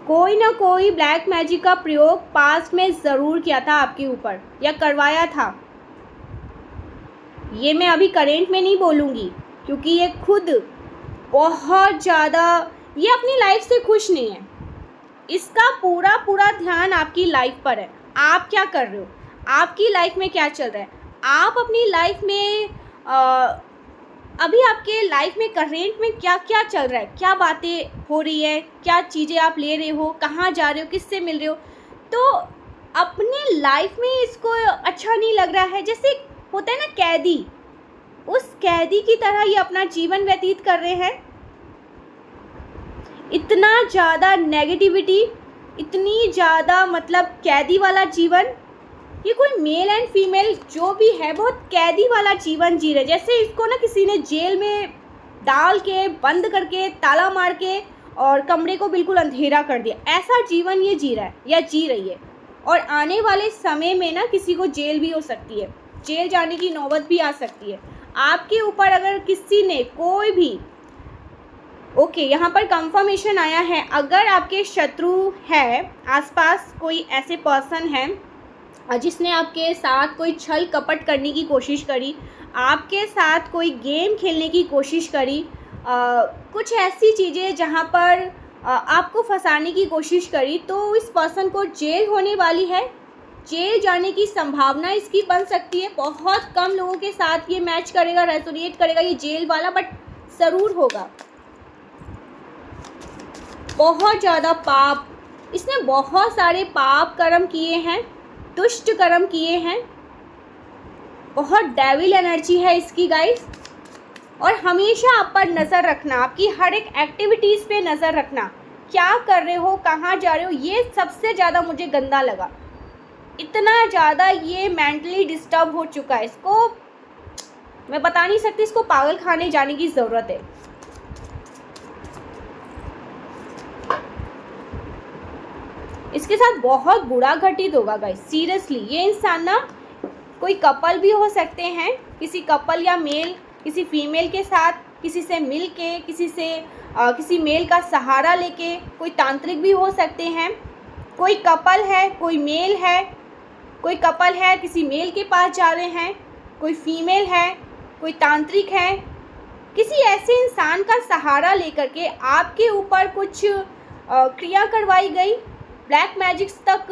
कोई ब्लैक मैजिक का प्रयोग पास्ट में ज़रूर किया था आपके ऊपर, या करवाया था। ये मैं अभी करेंट में नहीं बोलूँगी, क्योंकि ये खुद बहुत ज़्यादा, ये अपनी लाइफ से खुश नहीं है। इसका पूरा ध्यान आपकी लाइफ पर है। आप क्या कर रहे हो, आपकी लाइफ में क्या चल रहा है, आप अपनी लाइफ में अभी आपके लाइफ में करेंट में क्या क्या चल रहा है, क्या बातें हो रही है, क्या चीज़ें आप ले रहे हो, कहाँ जा रहे हो, किससे मिल रहे हो। तो अपनी लाइफ में इसको अच्छा नहीं लग रहा है। जैसे होता है ना कैदी, उस कैदी की तरह ये अपना जीवन व्यतीत कर रहे हैं। इतना ज़्यादा नेगेटिविटी, इतनी ज़्यादा मतलब कैदी वाला जीवन। ये कोई मेल एंड फीमेल जो भी है, बहुत कैदी वाला जीवन जी रहे, जैसे इसको ना किसी ने जेल में डाल के, बंद करके, ताला मार के और कमरे को बिल्कुल अंधेरा कर दिया। ऐसा जीवन ये जी रहा है या जी रही है। और आने वाले समय में ना किसी को जेल भी हो सकती है, जेल जाने की नौबत भी आ सकती है आपके ऊपर, अगर किसी ने कोई भी। ओके, यहाँ पर कंफर्मेशन आया है, अगर आपके शत्रु है, आसपास कोई ऐसे पर्सन है जिसने आपके साथ कोई छल कपट करने की कोशिश करी, आपके साथ कोई गेम खेलने की कोशिश करी, कुछ ऐसी चीज़ें जहाँ पर आपको फंसाने की कोशिश करी, तो इस पर्सन को जेल होने वाली है। जेल जाने की संभावना इसकी बन सकती है। बहुत कम लोगों के साथ ये मैच करेगा, रेजोनेट करेगा ये जेल वाला, बट ज़रूर होगा। बहुत ज़्यादा पाप, इसने बहुत सारे पाप कर्म किए हैं, दुष्ट कर्म किए हैं, बहुत डेविल एनर्जी है इसकी गाइस। और हमेशा आप पर नज़र रखना, आपकी हर एक एक्टिविटीज़ पे नज़र रखना, क्या कर रहे हो, कहाँ जा रहे हो, ये सबसे ज़्यादा मुझे गंदा लगा। इतना ज़्यादा ये मेंटली डिस्टर्ब हो चुका है, इसको मैं बता नहीं सकती, इसको पागल खाने जाने की ज़रूरत है। इसके साथ बहुत बुरा घटित होगा गाइस, सीरियसली। ये इंसान ना, कोई कपल भी हो सकते हैं, किसी कपल या मेल किसी फीमेल के साथ किसी से मिल के, किसी मेल का सहारा लेके, कोई तांत्रिक भी हो सकते हैं। कोई कपल है, कोई मेल है, कोई कपल है किसी मेल के पास जा रहे हैं, कोई फीमेल है, कोई तांत्रिक है, किसी ऐसे इंसान का सहारा लेकर के आपके ऊपर कुछ क्रिया करवाई गई, ब्लैक मैजिक्स तक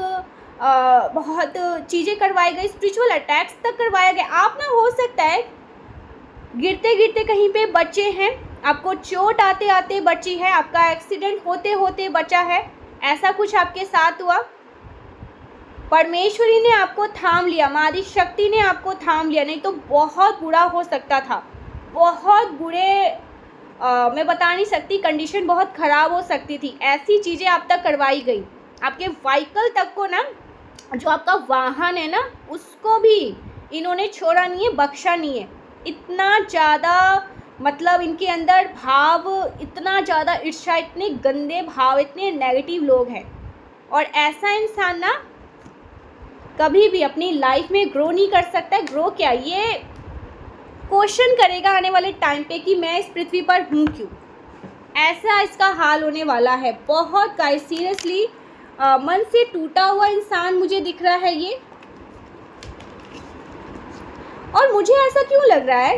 बहुत चीज़ें करवाई गई, स्पिरिचुअल अटैक्स तक करवाया गया। आप ना, हो सकता है गिरते गिरते कहीं पे बचे हैं, आपको चोट आते आते बची है, आपका एक्सीडेंट होते होते बचा है, ऐसा कुछ आपके साथ हुआ। परमेश्वरी ने आपको थाम लिया, माँ आदि शक्ति ने आपको थाम लिया, नहीं तो बहुत बुरा हो सकता था। बहुत बुरे मैं बता नहीं सकती, कंडीशन बहुत ख़राब हो सकती थी। ऐसी चीज़ें आप तक करवाई गई, आपके व्हीकल तक को ना, जो आपका वाहन है ना, उसको भी इन्होंने छोड़ा नहीं है, बख्शा नहीं है। इतना ज़्यादा मतलब इनके अंदर भाव, इतना ज़्यादा ईर्ष्या, इतने गंदे भाव, इतने नेगेटिव लोग हैं। और ऐसा इंसान ना कभी भी अपनी लाइफ में ग्रो नहीं कर सकता है। ग्रो क्या, ये क्वेश्चन करेगा आने वाले टाइम पे कि मैं इस पृथ्वी पर हूँ क्यों। ऐसा इसका हाल होने वाला है। बहुत गाइस, सीरियसली मन से टूटा हुआ इंसान मुझे दिख रहा है ये। और मुझे ऐसा क्यों लग रहा है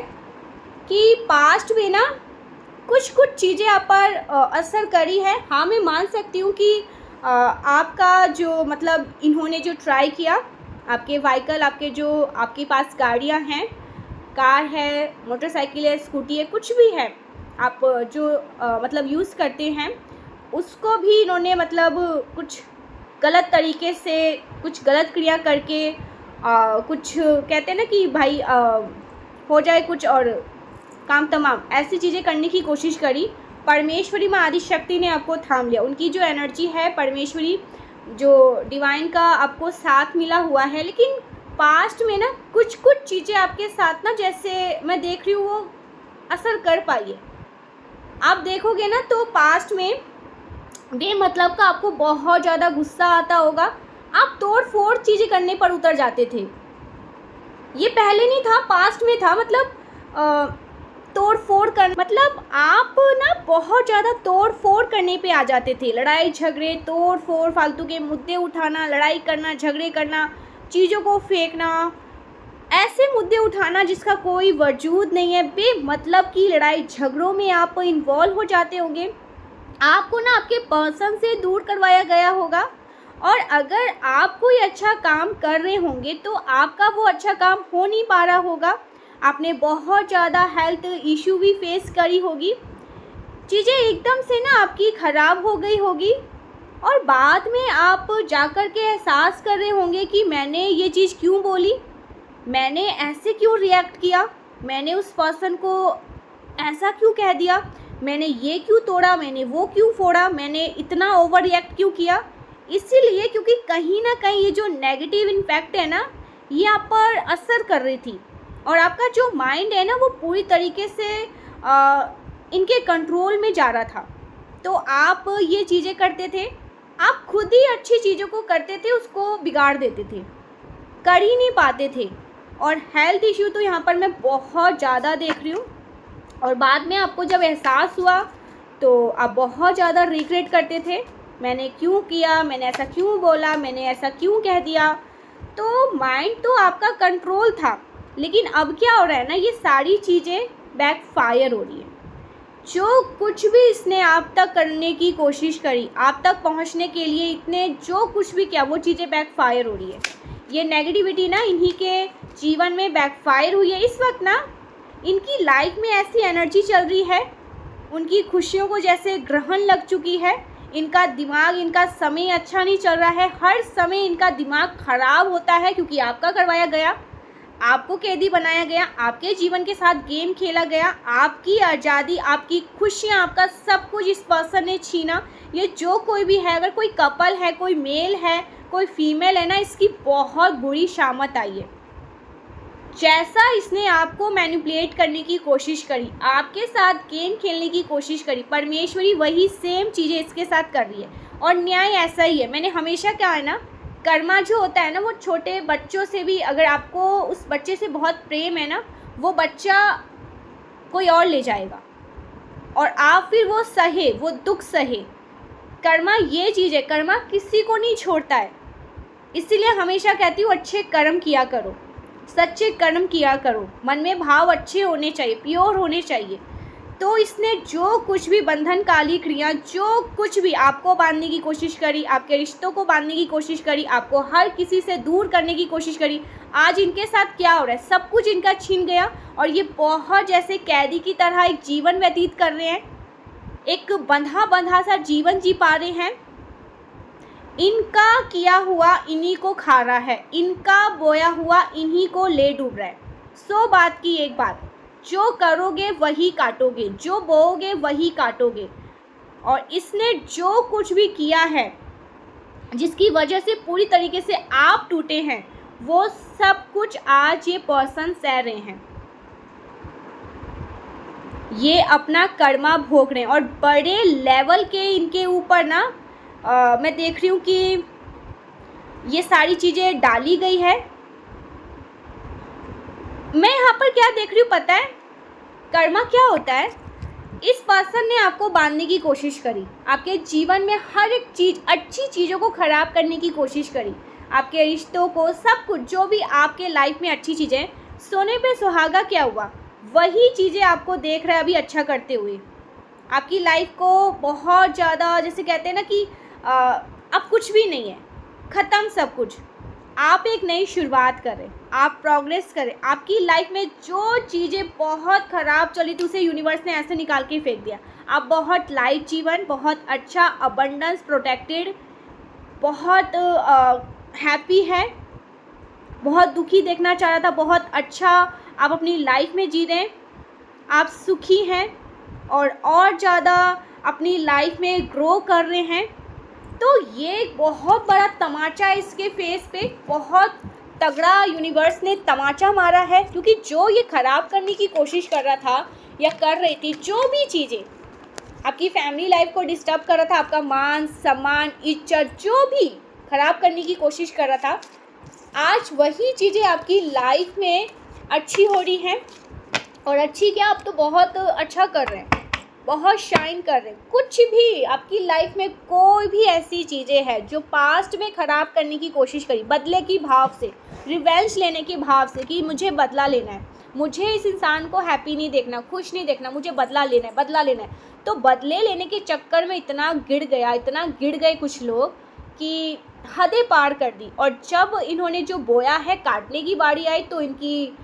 कि पास्ट में ना कुछ चीज़ें आप पर असर करी है। हाँ, मैं मान सकती हूँ कि आपका जो मतलब इन्होंने जो ट्राई किया, आपके व्हीकल, आपके पास गाड़ियाँ हैं, कार है, मोटरसाइकिल है, स्कूटी है, कुछ भी है, आप जो मतलब यूज़ करते हैं, उसको भी इन्होंने मतलब कुछ गलत तरीके से, कुछ गलत क्रिया करके कुछ कहते हैं ना कि भाई हो जाए कुछ और काम तमाम, ऐसी चीज़ें करने की कोशिश करी। परमेश्वरी माँ आदि शक्ति ने आपको थाम लिया। उनकी जो एनर्जी है, परमेश्वरी जो डिवाइन का आपको साथ मिला हुआ है। लेकिन पास्ट में ना कुछ चीज़ें आपके साथ ना, जैसे मैं देख रही हूँ, वो असर कर पाई है। आप देखोगे ना तो पास्ट में बेमतलब का आपको बहुत ज़्यादा गुस्सा आता होगा, आप तोड़ फोड़ चीज़ें करने पर उतर जाते थे। ये पहले नहीं था, पास्ट में था। मतलब तोड़ फोड़ कर, मतलब आप ना बहुत ज़्यादा तोड़ फोड़ करने पे आ जाते थे। लड़ाई झगड़े, तोड़ फोड़, फालतू के मुद्दे उठाना, लड़ाई करना, झगड़े करना, चीज़ों को फेंकना, ऐसे मुद्दे उठाना जिसका कोई वजूद नहीं है। बेमतलब की लड़ाई झगड़ों में आप इन्वॉल्व हो जाते होंगे। आपको ना आपके पर्सन से दूर करवाया गया होगा। और अगर आप कोई अच्छा काम कर रहे होंगे तो आपका वो अच्छा काम हो नहीं पा रहा होगा। आपने बहुत ज़्यादा हेल्थ इशू भी फेस करी होगी। चीज़ें एकदम से ना आपकी ख़राब हो गई होगी और बाद में आप जाकर के एहसास कर रहे होंगे कि मैंने ये चीज़ क्यों बोली, मैंने ऐसे क्यों रिएक्ट किया, मैंने उस पर्सन को ऐसा क्यों कह दिया, मैंने ये क्यों तोड़ा, मैंने वो क्यों फोड़ा, मैंने इतना ओवर रिएक्ट क्यों किया। इसीलिए क्योंकि कहीं ना कहीं ये जो नेगेटिव इम्पैक्ट है ना, ये आप पर असर कर रही थी। और आपका जो माइंड है ना, वो पूरी तरीके से इनके कंट्रोल में जा रहा था। तो आप ये चीज़ें करते थे, आप खुद ही अच्छी चीज़ों को करते थे, उसको बिगाड़ देते थे, कर ही नहीं पाते थे। और हेल्थ इश्यू तो यहाँ पर मैं बहुत ज़्यादा देख रही हूँ। और बाद में आपको जब एहसास हुआ तो आप बहुत ज़्यादा रिग्रेट करते थे, मैंने क्यों किया, मैंने ऐसा क्यों बोला, मैंने ऐसा क्यों कह दिया। तो माइंड तो आपका कंट्रोल था, लेकिन अब क्या हो रहा है ना, ये सारी चीज़ें बैकफायर हो रही है। जो कुछ भी इसने आप तक करने की कोशिश करी, आप तक पहुंचने के लिए इतने जो कुछ भी किया, वो चीज़ें बैकफायर हो रही है। ये नेगेटिविटी ना इन्हीं के जीवन में बैकफायर हुई है। इस वक्त ना इनकी लाइफ में ऐसी एनर्जी चल रही है, उनकी खुशियों को जैसे ग्रहण लग चुकी है। इनका दिमाग, इनका समय अच्छा नहीं चल रहा है, हर समय इनका दिमाग ख़राब होता है क्योंकि आपका करवाया गया। आपको कैदी बनाया गया, आपके जीवन के साथ गेम खेला गया, आपकी आज़ादी, आपकी खुशियाँ, आपका सब कुछ इस पर्सन ने छीना। ये जो कोई भी है, अगर कोई कपल है, कोई मेल है, कोई फीमेल है ना, इसकी बहुत बुरी शामत आई है। जैसा इसने आपको मैनिपुलेट करने की कोशिश करी, आपके साथ गेम खेलने की कोशिश करी, परमेश्वरी वही सेम चीज़ें इसके साथ कर रही है। और न्याय ऐसा ही है। मैंने हमेशा कहा है ना, कर्मा जो होता है ना, वो छोटे बच्चों से भी, अगर आपको उस बच्चे से बहुत प्रेम है ना, वो बच्चा कोई और ले जाएगा और आप फिर वो सहे, वो दुख सहे। कर्मा ये चीज़ है, कर्मा किसी को नहीं छोड़ता है। इसीलिए हमेशा कहती हूँ अच्छे कर्म किया करो, सच्चे कर्म किया करो, मन में भाव अच्छे होने चाहिए, प्योर होने चाहिए। तो इसने जो कुछ भी बंधनकाली क्रिया, जो कुछ भी आपको बांधने की कोशिश करी, आपके रिश्तों को बांधने की कोशिश करी, आपको हर किसी से दूर करने की कोशिश करी, आज इनके साथ क्या हो रहा है, सब कुछ इनका छीन गया। और ये बहुत जैसे कैदी की तरह एक जीवन व्यतीत कर रहे हैं, एक बंधा बंधा सा जीवन जी पा रहे हैं। इनका किया हुआ इन्हीं को खा रहा है, इनका बोया हुआ इन्हीं को ले डूब रहा है। 100 बात की एक बात, जो करोगे वही काटोगे, जो बोओगे वही काटोगे। और इसने जो कुछ भी किया है, जिसकी वजह से पूरी तरीके से आप टूटे हैं, वो सब कुछ आज ये पर्सन सह रहे हैं। ये अपना कर्मा भोग रहे हैं और बड़े लेवल के इनके ऊपर ना मैं देख रही हूँ कि ये सारी चीज़ें डाली गई है। मैं यहाँ पर क्या देख रही हूँ पता है, कर्मा क्या होता है, इस पर्सन ने आपको बांधने की कोशिश करी, आपके जीवन में हर एक चीज़, अच्छी चीज़ों को ख़राब करने की कोशिश करी, आपके रिश्तों को, सब कुछ जो भी आपके लाइफ में अच्छी चीज़ें। सोने पे सुहागा क्या हुआ, वही चीज़ें आपको देख रहा है अभी अच्छा करते हुए। आपकी लाइफ को बहुत ज़्यादा, जैसे कहते हैं ना कि अब कुछ भी नहीं है, ख़त्म सब कुछ, आप एक नई शुरुआत करें, आप प्रोग्रेस करें। आपकी लाइफ में जो चीज़ें बहुत ख़राब चली थी उसे यूनिवर्स ने ऐसे निकाल के फेंक दिया। आप बहुत लाइट जीवन, बहुत अच्छा, अबंडेंस, प्रोटेक्टेड, बहुत हैप्पी है। बहुत दुखी देखना चाह रहा था, बहुत अच्छा आप अपनी लाइफ में जी रहे हैं, आप सुखी हैं और ज़्यादा अपनी लाइफ में ग्रो कर रहे हैं। तो ये बहुत बड़ा तमाचा है इसके फेस पे, बहुत तगड़ा यूनिवर्स ने तमाचा मारा है। क्योंकि जो ये ख़राब करने की कोशिश कर रहा था या कर रही थी, जो भी चीज़ें आपकी फैमिली लाइफ को डिस्टर्ब कर रहा था, आपका मान सम्मान इज्जत जो भी ख़राब करने की कोशिश कर रहा था, आज वही चीज़ें आपकी लाइफ में अच्छी हो रही हैं। और अच्छी क्या, आप तो बहुत अच्छा कर रहे हैं, बहुत शाइन कर रहे हैं। कुछ भी आपकी लाइफ में कोई भी ऐसी चीज़ें हैं जो पास्ट में ख़राब करने की कोशिश करी, बदले की भाव से, रिवेंज लेने के भाव से कि मुझे बदला लेना है, मुझे इस इंसान को हैप्पी नहीं देखना, खुश नहीं देखना, मुझे बदला लेना है, बदला लेना है। तो बदले लेने के चक्कर में इतना गिर गए कुछ लोग कि हदें पार कर दी। और जब इन्होंने जो बोया है, काटने की बारी आई, तो इनकी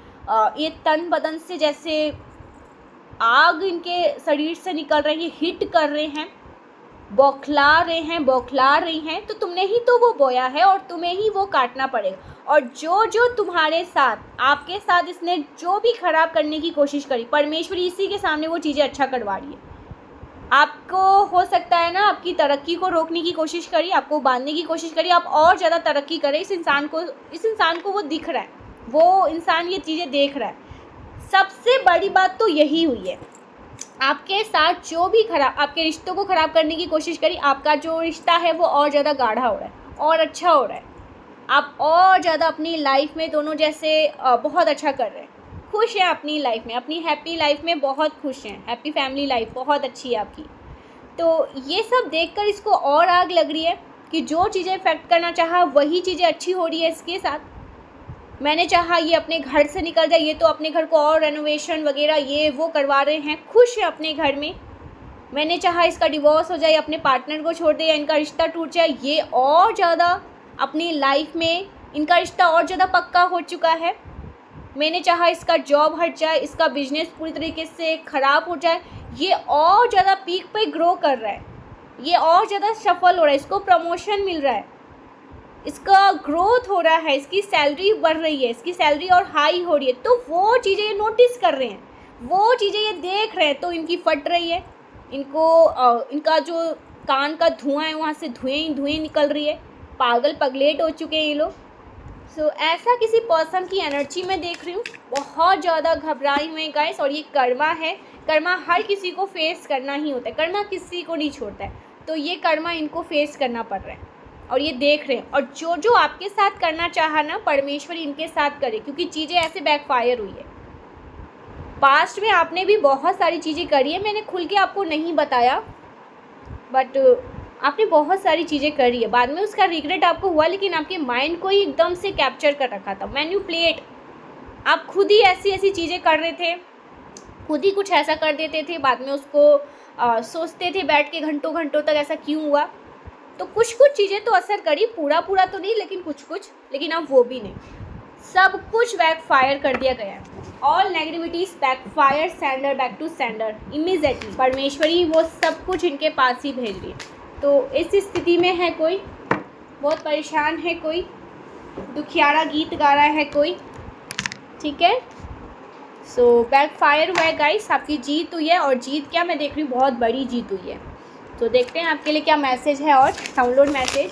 ये तन बदन से जैसे आग इनके शरीर से निकल रही है, हिट कर रहे हैं, बौखला रही हैं। तो तुमने ही तो वो बोया है और तुम्हें ही वो काटना पड़ेगा। और जो तुम्हारे साथ, आपके साथ इसने जो भी ख़राब करने की कोशिश करी, परमेश्वरी इसी के सामने वो चीज़ें अच्छा करवा रही है। आपको हो सकता है ना, आपकी तरक्की को रोकने की कोशिश करी, आपको बांधने की कोशिश करी, आप और ज़्यादा तरक्की करें। इस इंसान को वो दिख रहा है, वो इंसान ये चीज़ें देख रहा है। सबसे बड़ी बात तो यही हुई है, आपके साथ जो भी आपके रिश्तों को ख़राब करने की कोशिश करी, आपका जो रिश्ता है वो और ज़्यादा गाढ़ा हो रहा है और अच्छा हो रहा है। आप और ज़्यादा अपनी लाइफ में दोनों जैसे बहुत अच्छा कर रहे हैं, खुश हैं अपनी लाइफ में, अपनी हैप्पी लाइफ में बहुत खुश हैं, हैप्पी फैमिली लाइफ बहुत अच्छी है आपकी। तो ये सब देखकर इसको और आग लग रही है कि जो चीज़ें इफेक्ट करना चाहा वही चीज़ें अच्छी हो रही है इसके साथ। मैंने चाहा ये अपने घर से निकल जाए, ये तो अपने घर को और रेनोवेशन वगैरह ये वो करवा रहे हैं, खुश है अपने घर में। मैंने चाहा इसका डिवोर्स हो जाए, अपने पार्टनर को छोड़ दे या इनका रिश्ता टूट जाए, ये और ज़्यादा अपनी लाइफ में इनका रिश्ता और ज़्यादा पक्का हो चुका है। मैंने चाहा इसका जॉब हट जाए, इसका बिजनेस पूरी तरीके से ख़राब हो जाए, ये और ज़्यादा पीक पे ग्रो कर रहा है, ये और ज़्यादा सफल हो रहा है, इसको प्रमोशन मिल रहा है। इसका ग्रोथ हो रहा है, इसकी सैलरी बढ़ रही है, इसकी सैलरी और हाई हो रही है, तो वो चीज़ें ये नोटिस कर रहे हैं, वो चीज़ें ये देख रहे हैं, तो इनकी फट रही है, इनको इनका जो कान का धुआं है वहाँ से धुएं निकल रही है, पागल पगलेट हो चुके हैं ये लोग। सो ऐसा किसी पर्सन की एनर्जी में देख रही हूँ, बहुत ज़्यादा घबराई हुए गाइस। और ये कर्मा है, कर्मा हर किसी को फेस करना ही होता है, कर्मा किसी को नहीं छोड़ता है, तो ये कर्मा इनको फेस करना पड़ रहा है और ये देख रहे हैं। और जो जो आपके साथ करना चाहा ना, परमेश्वर इनके साथ करे, क्योंकि चीज़ें ऐसे बैकफायर हुई है। पास्ट में आपने भी बहुत सारी चीज़ें करी है, मैंने खुल के आपको नहीं बताया, बट आपने बहुत सारी चीज़ें करी है, बाद में उसका रिग्रेट आपको हुआ, लेकिन आपके माइंड को ही एकदम से कैप्चर कर रखा था, मैन्युपुलेट। आप खुद ही ऐसी ऐसी चीज़ें कर रहे थे, खुद ही कुछ ऐसा कर देते थे, बाद में उसको सोचते थे बैठ के घंटों घंटों तक ऐसा क्यों हुआ। तो कुछ कुछ चीज़ें तो असर करी, पूरा तो नहीं, लेकिन कुछ, लेकिन अब वो भी नहीं, सब कुछ बैकफायर कर दिया गया है। All negativities backfire, sender back to sender immediately. Parmeshwari वो सब कुछ इनके पास ही भेज रही है। तो इस स्थिति में है कोई, बहुत परेशान है कोई, दुखियारा गीत गा रहा है कोई, ठीक है। सो बैकफायर हुआ है गाइस, आपकी जीत हुई है, और जीत क्या, मैं देख रही हूँ बहुत बड़ी जीत हुई है। तो देखते हैं आपके लिए क्या मैसेज है, और डाउनलोड मैसेज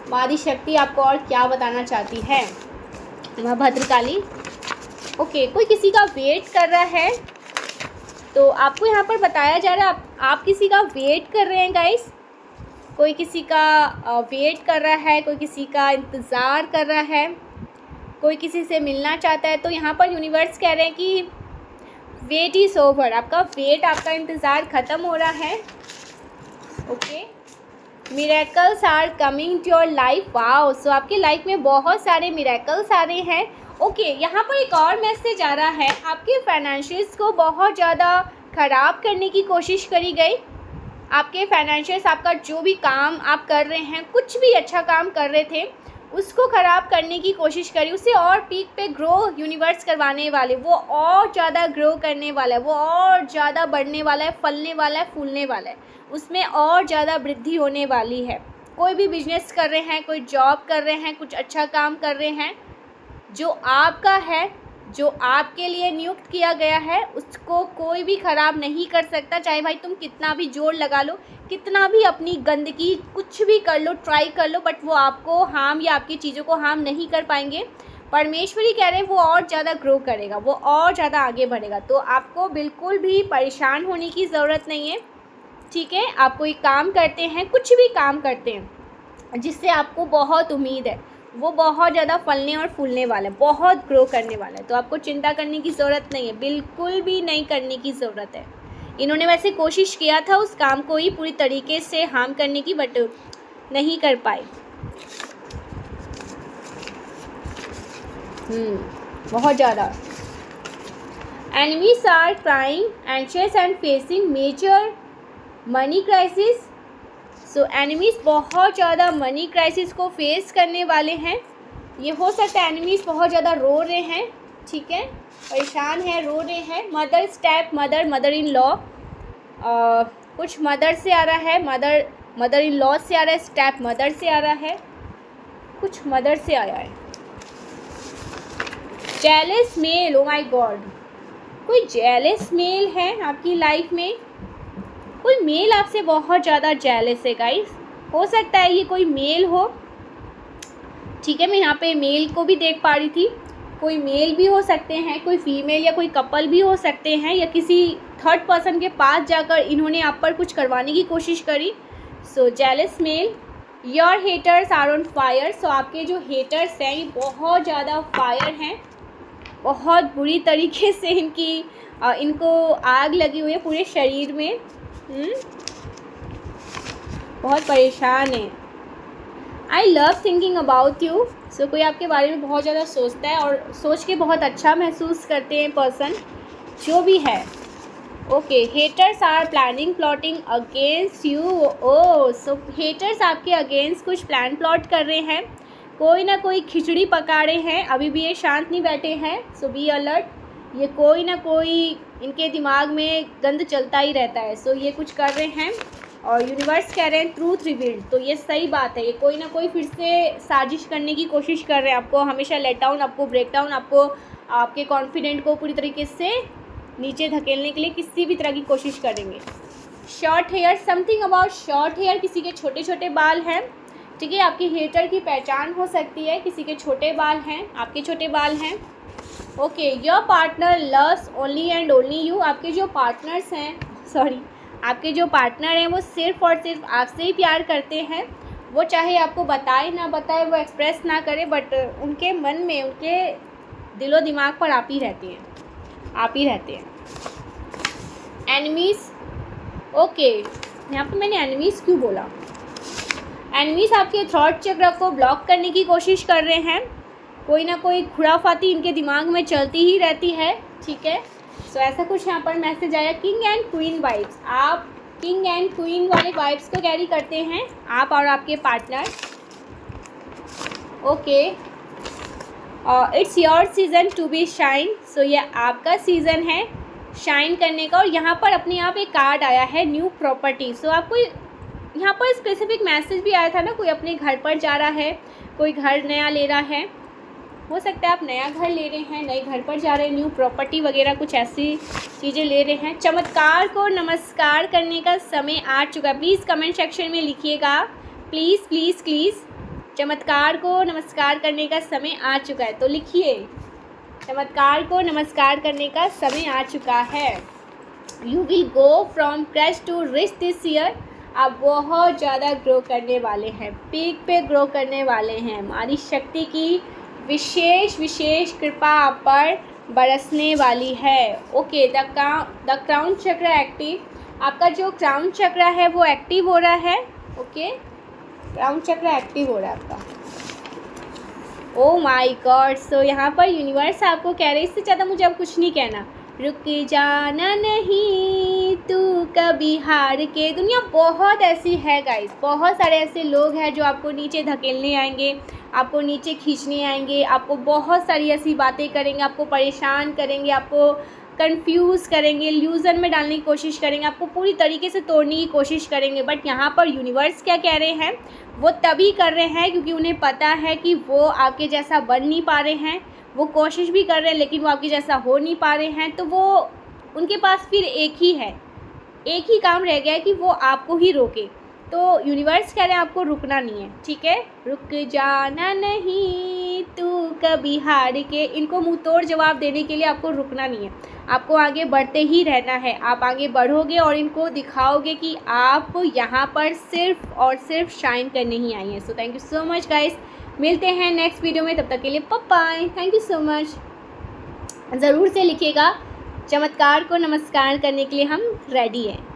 माँ शक्ति आपको और क्या बताना चाहती है। माँ भद्रकाली, ओके, कोई किसी का वेट कर रहा है, तो आपको यहाँ पर बताया जा रहा है आप किसी का वेट कर रहे हैं गाइस, कोई किसी का वेट कर रहा है, कोई किसी का इंतज़ार कर रहा है, कोई किसी से मिलना चाहता है। तो यहाँ पर यूनिवर्स कह रहे हैं कि वेट इज़ ओवर, आपका वेट, आपका इंतज़ार ख़त्म हो रहा है। Okay, miracles are coming to your life. Wow, so आपकी लाइफ में बहुत सारे मिरेकल्स आ रहे हैं। ओके, यहाँ पर एक और मैसेज आ रहा है, आपके फाइनेंशियल्स को बहुत ज़्यादा ख़राब करने की कोशिश करी गई। आपके फाइनेंशियल्स, आपका जो भी काम आप कर रहे हैं, कुछ भी अच्छा काम कर रहे थे, उसको ख़राब करने की कोशिश करी, उसे और पीक पे ग्रो यूनिवर्स करवाने वाले, वो और ज़्यादा ग्रो करने वाला है, वो और ज़्यादा बढ़ने वाला है, फलने वाला है, फूलने वाला है, उसमें और ज़्यादा वृद्धि होने वाली है। कोई भी बिजनेस कर रहे हैं, कोई जॉब कर रहे हैं, कुछ अच्छा काम कर रहे हैं, जो आपका है, जो आपके लिए नियुक्त किया गया है, उसको कोई भी ख़राब नहीं कर सकता। चाहे भाई तुम कितना भी जोर लगा लो, कितना भी अपनी गंदगी कुछ भी कर लो, ट्राई कर लो, बट वो आपको हार्म या आपकी चीज़ों को हार्म नहीं कर पाएंगे। परमेश्वरी कह रहे हैं वो और ज़्यादा ग्रो करेगा, वो और ज़्यादा आगे बढ़ेगा। तो आपको बिल्कुल भी परेशान होने की ज़रूरत नहीं है, ठीक है। आप कोई काम करते हैं, कुछ भी काम करते हैं जिससे आपको बहुत उम्मीद है, वो बहुत ज़्यादा फलने और फूलने वाला है, बहुत ग्रो करने वाला है। तो आपको चिंता करने की ज़रूरत नहीं है, बिल्कुल भी नहीं करने की ज़रूरत है। इन्होंने वैसे कोशिश किया था उस काम को ही पूरी तरीके से हार्म करने की, बट नहीं कर पाए। बहुत ज़्यादा enemies are crying, anxious and facing major money crisis. So enemies बहुत ज़्यादा मनी क्राइसिस को फेस करने वाले हैं। ये हो सकता है एनिमीज़ बहुत ज़्यादा रो रहे हैं, ठीक है, परेशान है, रो रहे हैं। Mother, step mother, mother in law, कुछ मदर से आ रहा है, मदर इन लॉ से आ रहा है, स्टेप मदर से आ रहा है, कुछ मदर से आया है। Jealous male, oh my god, कोई जेलस मेल है आपकी लाइफ में, कोई मेल आपसे बहुत ज़्यादा जेलस है गाइस। हो सकता है ये कोई मेल हो, ठीक है, मैं यहाँ पे मेल को भी देख पा रही थी, कोई मेल भी हो सकते हैं, कोई फीमेल या कोई कपल भी हो सकते हैं, या किसी थर्ड पर्सन के पास जाकर इन्होंने आप पर कुछ करवाने की कोशिश करी। So jealous male, your haters are on fire. So आपके जो हेटर्स हैं ये बहुत ज़्यादा फायर हैं, बहुत बुरी तरीके से इनको आग लगी हुई है पूरे शरीर में, बहुत परेशान है। I love thinking about you. So कोई आपके बारे में बहुत ज़्यादा सोचता है और सोच के बहुत अच्छा महसूस करते हैं पर्सन, जो भी है। Okay, haters are planning plotting against you. Oh, so haters आपके अगेंस्ट कुछ प्लान प्लॉट कर रहे हैं, कोई ना कोई खिचड़ी पका रहे हैं, अभी भी ये शांत नहीं बैठे हैं। सो बी अलर्ट, ये कोई ना कोई इनके दिमाग में गंद चलता ही रहता है। सो ये कुछ कर रहे हैं, और यूनिवर्स कह रहे हैं ट्रूथ रिवील्ड, तो ये सही बात है। ये कोई ना कोई फिर से साजिश करने की कोशिश कर रहे हैं, आपको हमेशा लेट डाउन, आपको ब्रेक डाउन, आपको आपके कॉन्फिडेंट को पूरी तरीके से नीचे धकेलने के लिए किसी भी तरह की कोशिश करेंगे। Short hair, something about short hair, किसी के छोटे छोटे बाल हैं, ठीक है, आपकी हेटर की पहचान हो सकती है, किसी के छोटे बाल हैं, आपके छोटे बाल हैं। Okay, your partner loves only and only you, आपके जो पार्टनर्स हैं, आपके जो पार्टनर हैं वो सिर्फ़ और सिर्फ आपसे ही प्यार करते हैं। वो चाहे आपको बताए ना बताए, वो एक्सप्रेस ना करे, बट उनके मन में, उनके दिलो दिमाग पर आप ही रहते हैं। एनिमीज़, ओके, यहाँ पर मैंने एनिमीज़ क्यों बोला? एनिमीज़ आपके थॉट चक्र को ब्लॉक करने की कोशिश कर रहे हैं। कोई ना कोई खुराफाती इनके दिमाग में चलती ही रहती है, ठीक है। सो ऐसा कुछ यहाँ पर मैसेज आया। किंग एंड क्वीन वाइब्स, आप किंग एंड क्वीन वाले वाइब्स को कैरी करते हैं, आप और आपके partner. Okay, it's your season to be shine, so ये आपका सीज़न है शाइन करने का। और यहाँ पर अपने आप एक कार्ड आया है न्यू प्रॉपर्टी। सो आपको यहाँ पर स्पेसिफिक मैसेज भी आया था ना, कोई अपने घर पर जा रहा है, कोई घर नया ले रहा है, हो सकता है आप नया घर ले रहे हैं, नए घर पर जा रहे हैं, न्यू प्रॉपर्टी वगैरह कुछ ऐसी चीज़ें ले रहे हैं। चमत्कार को नमस्कार करने का समय आ चुका है। प्लीज़ कमेंट सेक्शन में लिखिएगा, प्लीज़ प्लीज़ प्लीज़, चमत्कार को नमस्कार करने का समय आ चुका है, तो लिखिए चमत्कार को नमस्कार करने का समय आ चुका है। You will go from crash to rich this year, आप बहुत ज़्यादा ग्रो करने वाले हैं, पीक पे ग्रो करने वाले हैं। हमारी शक्ति की विशेष कृपा आप पर बरसने वाली है। ओके, द क्राउन चक्र एक्टिव, आपका जो क्राउन चक्र है वो एक्टिव हो रहा है। ओके, क्राउन चक्र एक्टिव हो रहा है आपका। ओ माय गॉड, सो यहाँ पर यूनिवर्स आपको कह रहे हैं, इससे ज़्यादा मुझे अब कुछ नहीं कहना। रुक जाना नहीं तू कभी हार के। दुनिया बहुत ऐसी है गाइस, बहुत सारे ऐसे लोग हैं जो आपको नीचे धकेलने आएंगे, आपको नीचे खींचने आएंगे, आपको बहुत सारी ऐसी बातें करेंगे, आपको परेशान करेंगे, आपको कंफ्यूज करेंगे, इल्यूज़न में डालने की कोशिश करेंगे, आपको पूरी तरीके से तोड़ने की कोशिश करेंगे। बट यहाँ पर यूनिवर्स क्या कह रहे हैं, वो तभी कर रहे हैं क्योंकि उन्हें पता है कि वो आपके जैसा बन नहीं पा रहे हैं। वो कोशिश भी कर रहे हैं लेकिन वो आपके जैसा हो नहीं पा रहे हैं, तो वो उनके पास फिर एक ही काम रह गया है कि वो आपको ही रोके। तो यूनिवर्स कह रहे हैं आपको रुकना नहीं है, ठीक है, रुक जाना नहीं तू कभी हार के। इनको मुंह तोड़ जवाब देने के लिए आपको रुकना नहीं है, आपको आगे बढ़ते ही रहना है। आप आगे बढ़ोगे और इनको दिखाओगे कि आप यहाँ पर सिर्फ और सिर्फ शाइन करने ही आई हैं। So thank you so much guys, मिलते हैं नेक्स्ट वीडियो में, तब तक के लिए bye. Thank you so much. ज़रूर से लिखिएगा, चमत्कार को नमस्कार करने के लिए हम रेडी हैं।